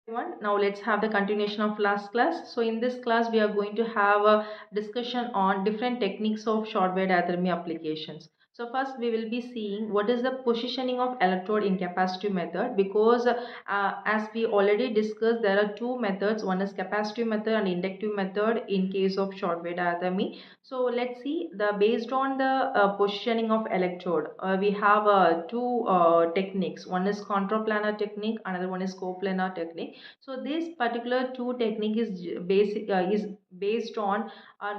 Everyone, now let's have the continuation of last class. So in this class we are going to have a discussion on different techniques of shortwave diathermy applications. So first we will be seeing what is the positioning of electrode in capacitive method, because as we already discussed, there are two methods. One is capacitive method and inductive method in case of shortwave diathermy. So let's see, the based on the positioning of electrode, we have two techniques. One is contraplanar technique, another one is coplanar technique. So this particular two technique is based on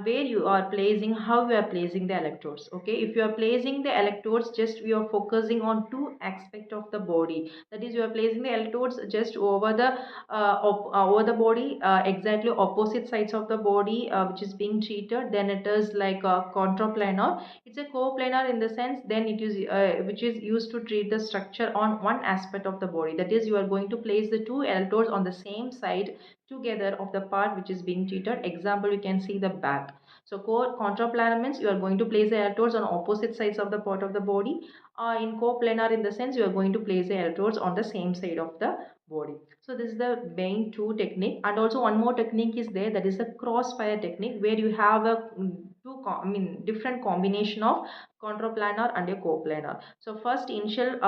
where you are placing, how you are placing the electrodes. Okay, if you are placing the electrodes, just we are focusing on two aspect of the body. That is, you are placing the electrodes just over the body, exactly opposite sides of the body, which is being treated. Then it is like a contraplanar. It's a coplanar in the sense, then it is which is used to treat the structure on one aspect of the body. That is, you are going to place the two electrodes on the same side together of the part which is being treated. Example, you can see the back. So contraplanar means you are going to place the electrodes on opposite sides of the part of the body. In coplanar, in the sense, you are going to place the electrodes on the same side of the body. So this is the main two technique. And also one more technique is there, that is the crossfire technique, where you have a different combination of contraplanar and a coplanar. So first initial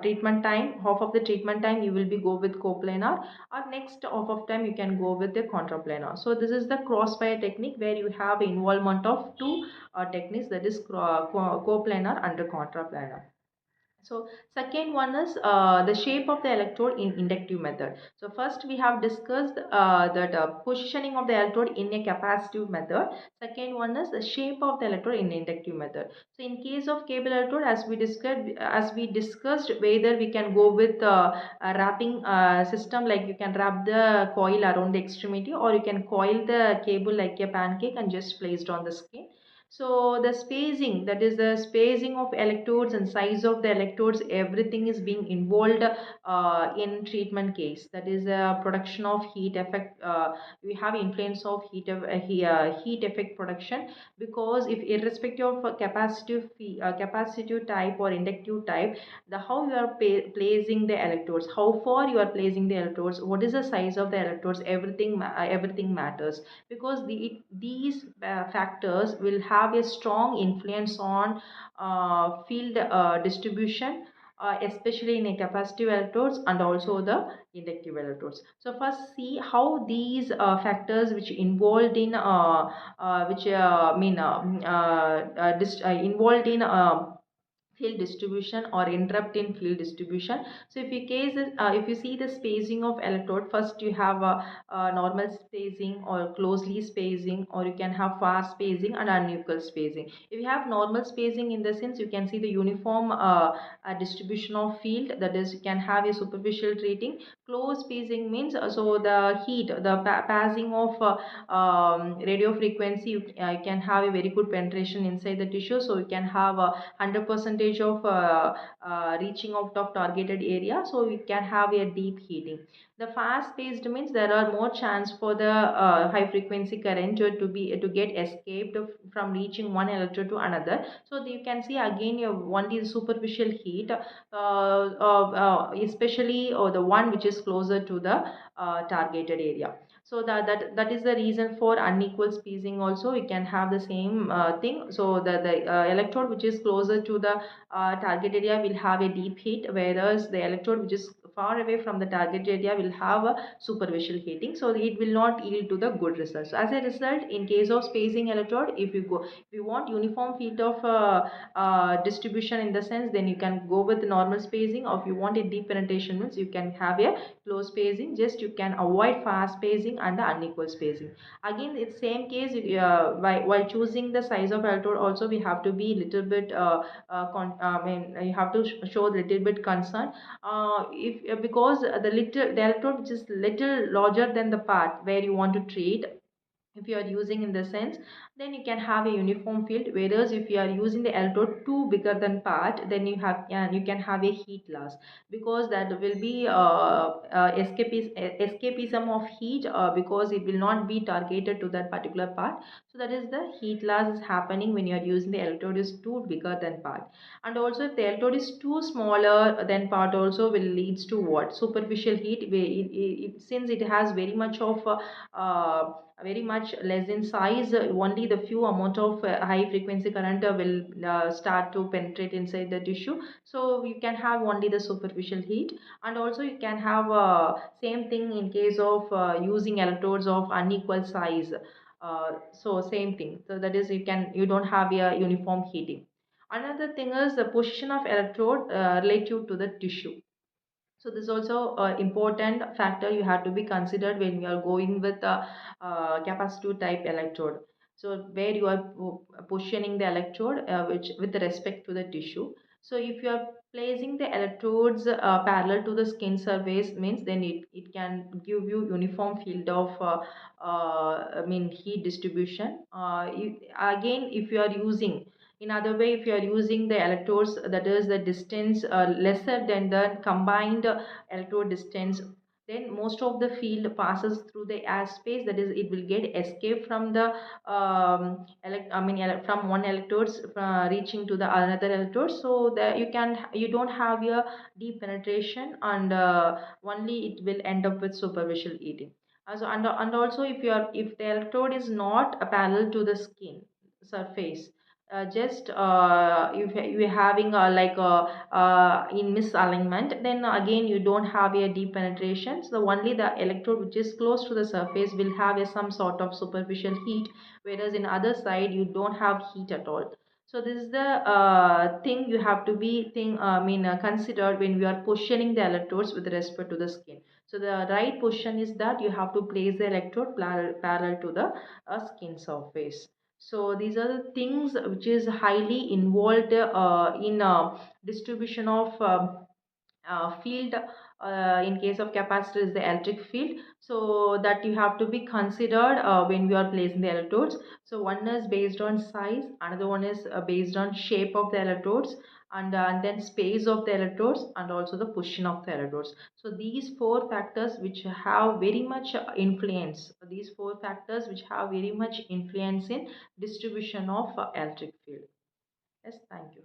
treatment time, half of the treatment time you will be go with coplanar, or next half of time you can go with the contraplanar. So this is the crossfire technique, where you have involvement of two techniques, that is coplanar and the contraplanar. So second one is the shape of the electrode in inductive method. So first we have discussed that positioning of the electrode in a capacitive method. Second one is the shape of the electrode in inductive method. So in case of cable electrode, as we discussed, whether we can go with a wrapping system, like you can wrap the coil around the extremity, or you can coil the cable like a pancake and just placed on the skin. So the spacing, that is the spacing of electrodes and size of the electrodes, everything is being involved in treatment case. That is a production of heat effect. We have influence of heat effect production, because if irrespective of capacitive type or inductive type, the how you are placing the electrodes, how far you are placing the electrodes, what is the size of the electrodes, everything matters, because these factors will have a strong influence on field distribution, especially in a capacitive electrodes and also the inductive electrodes. So first see how these factors which involved in which mean involved in field distribution or interrupt in field distribution. So if you see the spacing of electrode, first you have a normal spacing or closely spacing, or you can have far spacing and unequal spacing. If you have normal spacing, in the sense, you can see the uniform distribution of field, that is, you can have a superficial treating. Close spacing means so the heat, the passing of radio frequency, you can have a very good penetration inside the tissue, so you can have a 100 percentage of reaching out of targeted area, so we can have a deep heating. The fast paced means there are more chance for the high frequency current to get escaped from reaching one electrode to another. So you can see again, your one is superficial heat, especially or the one which is closer to the targeted area. So that is the reason for unequal spacing. Also we can have the same thing. So the electrode which is closer to the target area will have a deep heat, whereas the electrode which is far away from the target area will have a superficial heating, so it will not yield to the good results. So as a result, in case of spacing electrode, if you want uniform field of distribution, in the sense, then you can go with normal spacing, or if you want a deep penetration means you can have a close spacing. Just you can avoid fast spacing and the unequal spacing. Again, it's same case, while choosing the size of electrode also, we have to be little bit you have to show a little bit concern, if because the electrode which is little larger than the part where you want to treat, if you are using in the sense, then you can have a uniform field, whereas if you are using the electrode too bigger than part, then you can have a heat loss, because that will be escapism of heat, because it will not be targeted to that particular part. So that is the heat loss is happening when you are using the electrode is too bigger than part. And also if the electrode is too smaller than part, also will leads to what, superficial heat, since it has very much of very much less in size, only the few amount of high frequency current will start to penetrate inside the tissue, so you can have only the superficial heat. And also you can have same thing in case of using electrodes of unequal size, so same thing, so that is you don't have a uniform heating. Another thing is the position of electrode relative to the tissue. So this is also important factor you have to be considered when you are going with a capacitive type electrode. So where you are positioning the electrode which with respect to the tissue. So if you are placing the electrodes parallel to the skin surface, means then it can give you uniform field of heat distribution. Again, if you are using, in other way, if you are using the electrodes, that is the distance lesser than the combined electrode distance, then most of the field passes through the air space, that is it will get escape from the from one electrodes reaching to the another electrode, so that you don't have a deep penetration, and only it will end up with superficial eating. And also if the electrode is not parallel to the skin surface, just if you're having like in misalignment, then again you don't have a deep penetration, so only the electrode which is close to the surface will have some sort of superficial heat, whereas in other side you don't have heat at all. So this is the thing you have to be considered when we are positioning the electrodes with respect to the skin. So the right position is that you have to place the electrode parallel to the skin surface. So these are the things which is highly involved in distribution of field. In case of capacitor is the electric field, so that you have to be considered when we are placing the electrodes. So one is based on size, another one is based on shape of the electrodes, and then space of the electrodes, and also the position of the electrodes. So these four factors which have very much influence, these four factors which have very much influence in distribution of electric field. Yes, thank you.